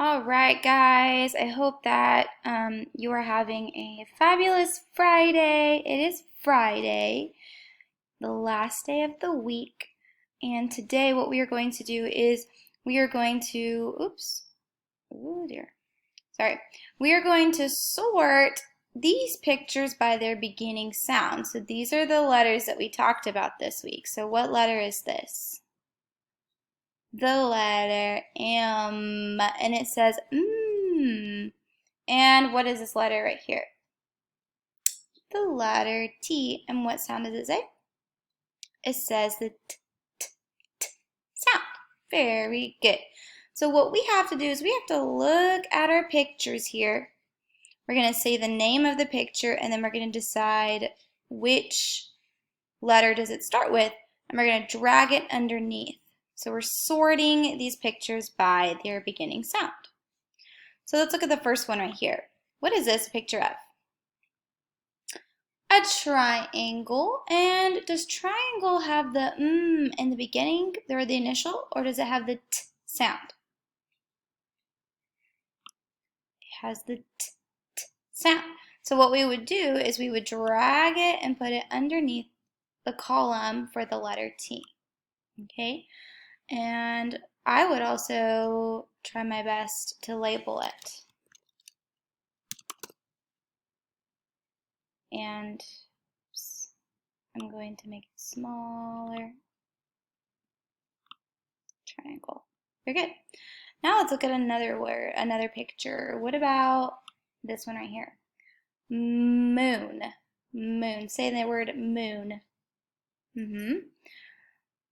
All right, guys. I hope that you are having a fabulous Friday. It is Friday, the last day of the week. And today what we are going to do is we are going to, oh dear, sorry. We are going to sort these pictures by their beginning sound. So these are the letters that we talked about this week. So what letter is this? The letter M, and it says mmm. And what is this letter right here? The letter T, and what sound does it say? It says the t sound. Very good. So what we have to do is we have to look at our pictures here. We're going to say the name of the picture, and then we're going to decide which letter does it start with, and we're going to drag it underneath. So we're sorting these pictures by their beginning sound. So let's look at the first one right here. What is this picture of? A triangle. And does triangle have the in the beginning, or the initial, or does it have the t sound? It has the t sound. So what we would do is we would drag it and put it underneath the column for the letter T. Okay? And I would also try my best to label it. And I'm going to make it smaller. Triangle. Very good. Now let's look at another word, another picture. What about this one right here? Moon. Moon. Say the word moon.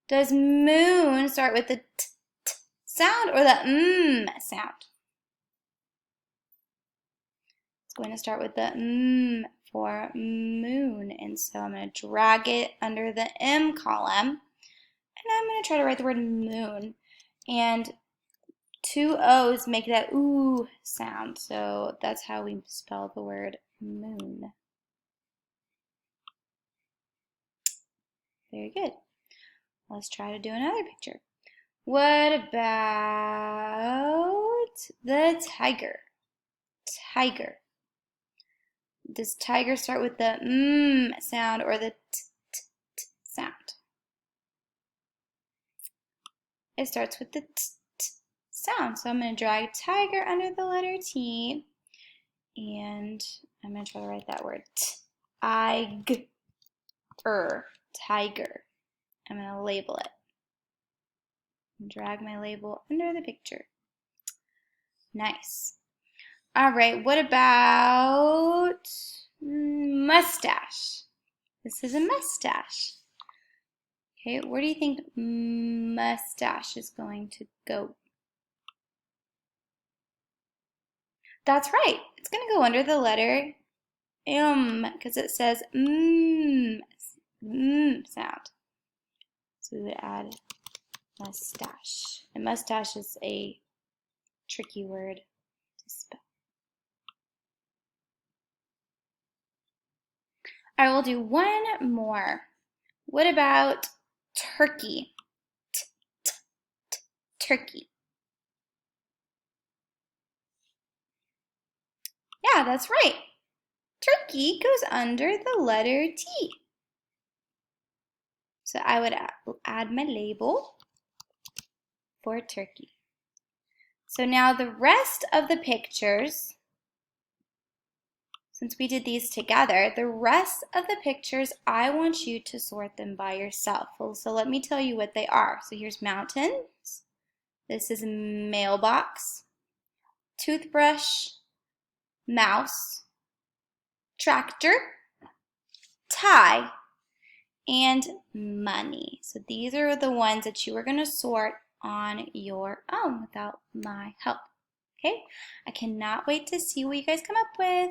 Does moon start with the t sound or the sound? It's going to start with the for moon. And so I'm going to drag it under the M column. And I'm going to try to write the word moon. And two O's make that ooh sound. So that's how we spell the word moon. Very good. Let's try to do another picture. What about the tiger? Tiger. Does tiger start with the sound or the t sound? It starts with the t sound. So I'm going to drag tiger under the letter T, and I'm going to try to write that word tiger. Tiger. I'm going to label it. Drag my label under the picture. Nice. All right, what about mustache? This is a mustache. Okay, where do you think mustache is going to go? That's right. It's going to go under the letter M because it says sound. So we would add mustache. And mustache is a tricky word to spell. I will do one more. What about turkey? Turkey. Yeah, that's right. Turkey goes under the letter T. So I would add my label for turkey. So now the rest of the pictures, since we did these together, the rest of the pictures, I want you to sort them by yourself. So let me tell you what they are. So here's mountains. This is mailbox, toothbrush, mouse, tractor, tie, and money. So these are the ones that you are going to sort on your own without my help. Okay? I cannot wait to see what you guys come up with.